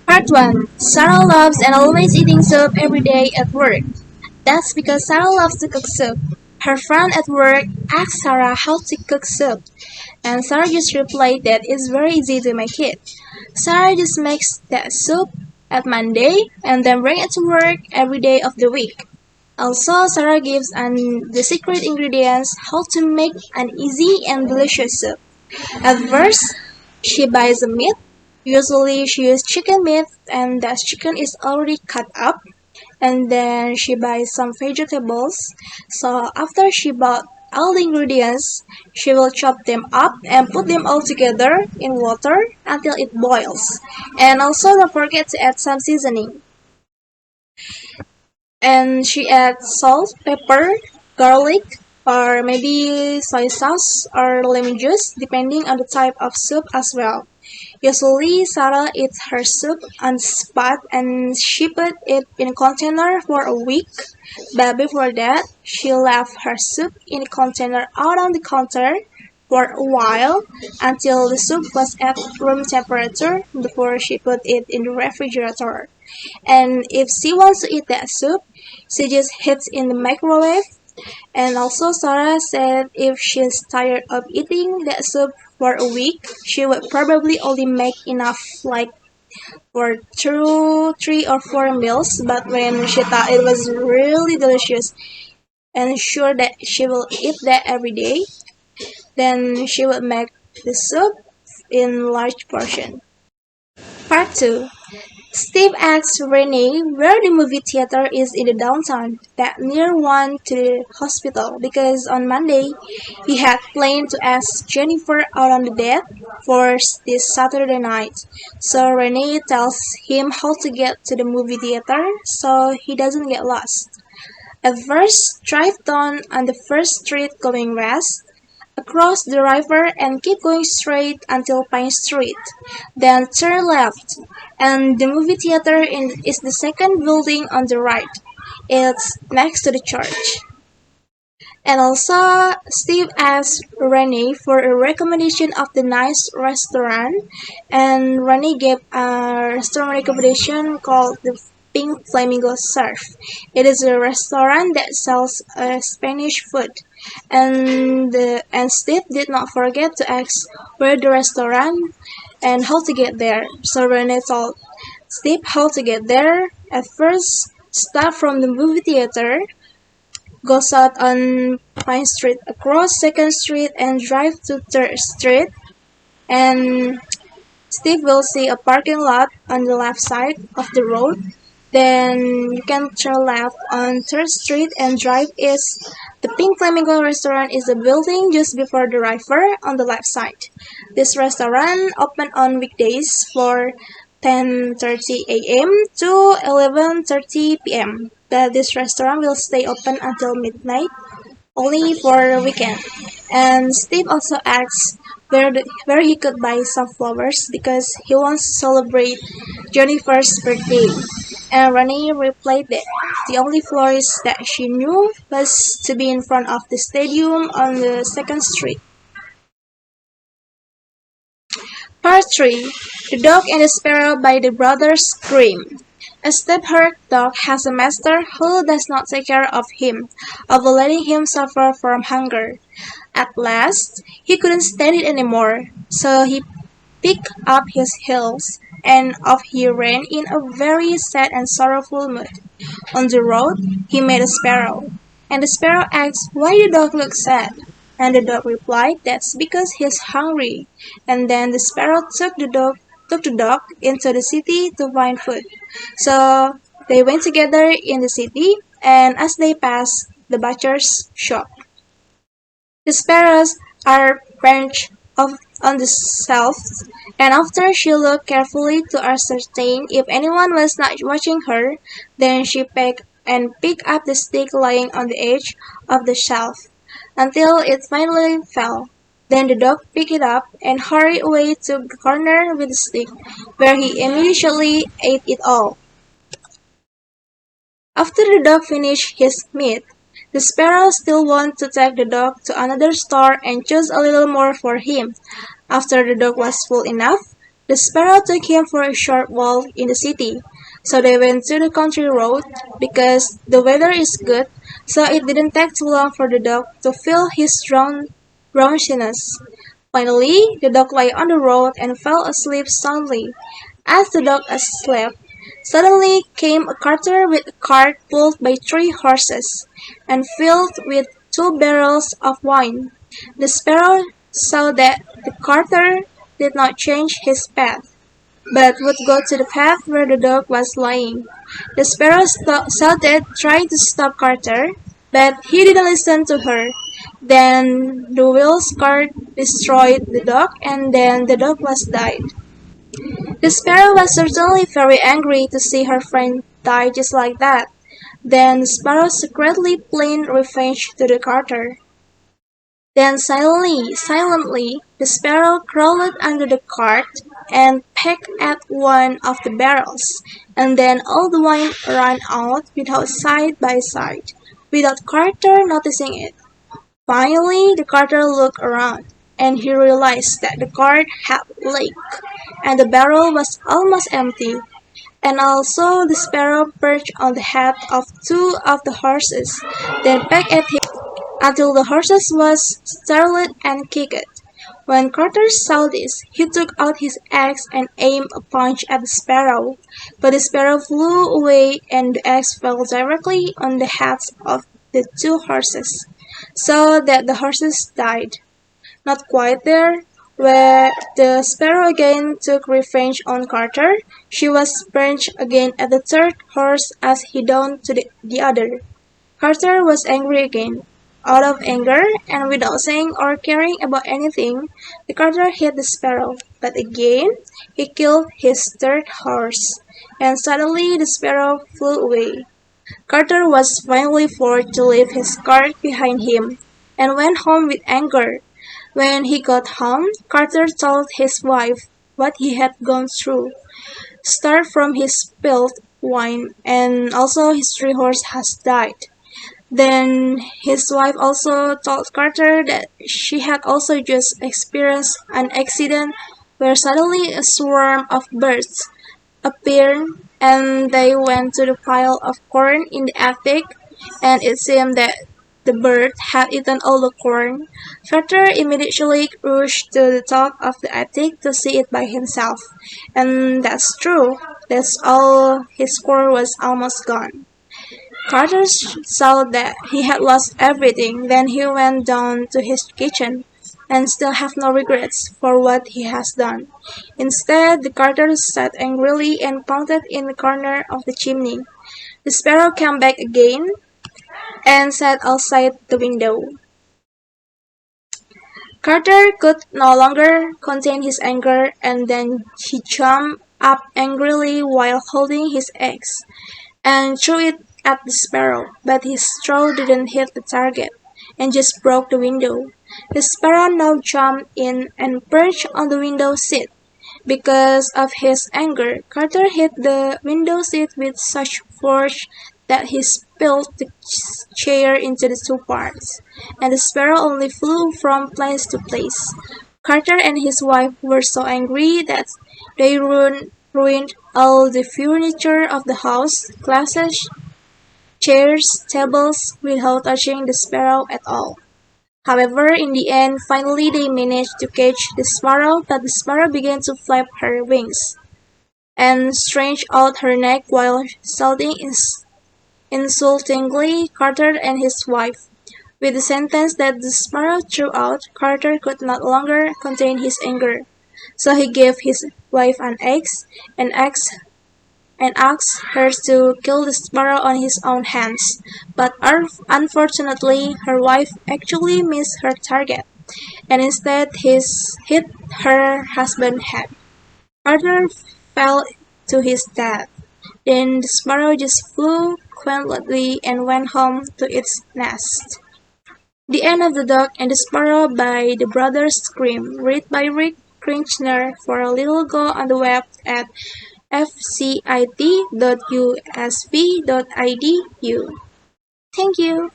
Part 1. Sarah loves and always eating soup every day at work. That's because Sarah loves to cook soup. Her friend at work asked Sarah how to cook soup, and Sarah just replied that it's very easy to make it. Sarah just makes that soup at Monday and then bring it to work every day of the week. Also, Sarah gives the secret ingredients how to make an easy and delicious soup. At first, she buys the meat. Usually she uses chicken meat and that chicken is already cut up. And then she buys some vegetables. So after she bought all the ingredients, she will chop them up and put them all together in water until it boils. And also don't forget to add some seasoning. And she adds salt, pepper, garlic, or maybe soy sauce or lemon juice depending on the type of soup as well. Usually Sarah eats her soup on the spot and she put it in a container for a week. But before that, she left her soup in a container out on the counter for a while until the soup was at room temperature before she put it in the refrigerator. And if she wants to eat that soup, she just hits in the microwave. And also Sarah said if she's tired of eating that soup for a week, she would probably only make enough like for 2, 3 or 4 meals. But when she thought it was really delicious and sure that she will eat that every day, then she would make the soup in large portion. Part 2. Steve asks Renee where the movie theater is in the downtown, that near one to the hospital, because on Monday he had planned to ask Jennifer out on the date for this Saturday night. So Renee tells him how to get to the movie theater so he doesn't get lost. At first, drive down on the first street going west, across the river and keep going straight until Pine Street. Then turn left, and the movie theater is the second building on the right. It's next to the church. And also, Steve asked Rennie for a recommendation of the nice restaurant, and Rennie gave a restaurant recommendation called the Pink Flamingo Surf. It is a restaurant that sells Spanish food, and Steve did not forget to ask where the restaurant and how to get there. So Renee told Steve how to get there. At first, start from the movie theater, go south on Pine Street, across 2nd Street, and drive to 3rd Street. And Steve will see a parking lot on the left side of the road. Then you can turn left on 3rd Street and drive east. The Pink Flamingo restaurant is a building just before the river on the left side. This restaurant open on weekdays for 10:30 a.m. to 11:30 p.m. But this restaurant will stay open until midnight, only for a weekend. And Steve also asks where he could buy some flowers because he wants to celebrate Jennifer's birthday. And Renee replied that the only florist that she knew was to be in front of the stadium on the 2nd Street. Part 3. The Dog and the Sparrow by the Brothers Grimm. A step-herd dog has a master who does not take care of him, of letting him suffer from hunger. At last, he couldn't stand it anymore, so he picked up his heels, and off he ran in a very sad and sorrowful mood. On the road, he met a sparrow, and the sparrow asked why the dog looked sad. And the dog replied, "That's because he's hungry." And then the sparrow took the dog into the city to find food. So they went together in the city, and as they passed the butcher's shop, the sparrows are perched on the shelf, and after she looked carefully to ascertain if anyone was not watching her, then she picked up the stick lying on the edge of the shelf until it finally fell. Then the dog picked it up and hurried away to the corner with the stick, where he immediately ate it all. After the dog finished his meat, the sparrow still wanted to take the dog to another store and choose a little more for him. After the dog was full enough, The sparrow took him for a short walk in the city. So they went to the country road because the weather is good, so it didn't take too long for the dog to feel his drowsiness. Finally, the dog lay on the road and fell asleep soundly. As the dog slept, suddenly came a carter with a cart pulled by 3 horses, and filled with 2 barrels of wine. The sparrow saw that the carter did not change his path, but would go to the path where the dog was lying. The sparrow shouted, trying to stop Carter, but he didn't listen to her. Then the wheel's cart destroyed the dog, and then the dog was died. The sparrow was certainly very angry to see her friend die just like that. Then the sparrow secretly planned revenge to the carter. Then silently, the sparrow crawled under the cart and pecked at one of the barrels, and then all the wine ran out without side by side, without Carter noticing it. Finally, the carter looked around, and he realized that the cart had leaked, and the barrel was almost empty. And also the sparrow perched on the head of 2 of the horses, then pecked at him until the horses was startled and kicked. When Carter saw this, he took out his axe and aimed a punch at the sparrow. But the sparrow flew away and the axe fell directly on the heads of the 2 horses, so that the horses died. Not quite there, where the sparrow again took revenge on Carter, she was perched again at the 3rd horse as he done to the other. Carter was angry again. Out of anger, and without saying or caring about anything, the carter hit the sparrow, but again he killed his 3rd horse, and suddenly the sparrow flew away. Carter was finally forced to leave his cart behind him, and went home with anger. When he got home, Carter told his wife what he had gone through, start from his spilled wine, and also his 3 horses has died. Then his wife also told Carter that she had also just experienced an accident where suddenly a swarm of birds appeared, and they went to the pile of corn in the attic, and it seemed that the bird had eaten all the corn. Carter immediately rushed to the top of the attic to see it by himself, and that's true. That's all, his corn was almost gone. Carter saw that he had lost everything. Then he went down to his kitchen, and still have no regrets for what he has done. Instead, the carter sat angrily and pounded in the corner of the chimney. The sparrow came back again and sat outside the window. Carter could no longer contain his anger, and then he jumped up angrily while holding his axe, and threw it at the sparrow, but his throw didn't hit the target, and just broke the window. The sparrow now jumped in and perched on the window seat. Because of his anger, Carter hit the window seat with such force that he spilled the chair into the 2 parts, and the sparrow only flew from place to place. Carter and his wife were so angry that they ruined all the furniture of the house, glasses, chairs, tables, without touching the sparrow at all. However, in the end, finally they managed to catch the sparrow, but the sparrow began to flap her wings and stretch out her neck while shouting insultingly Carter and his wife. With the sentence that the sparrow threw out, Carter could no longer contain his anger. So he gave his wife an axe and asked her to kill the sparrow on his own hands. But unfortunately, her wife actually missed her target, and instead hit her husband's head. Carter fell to his death. Then the sparrow just flew quietly and went home to its nest. The End of the Dog and the Sparrow by the Brothers Grimm, read by Rick Krinchner for a little go on the web at fcit.usb.edu. Thank you.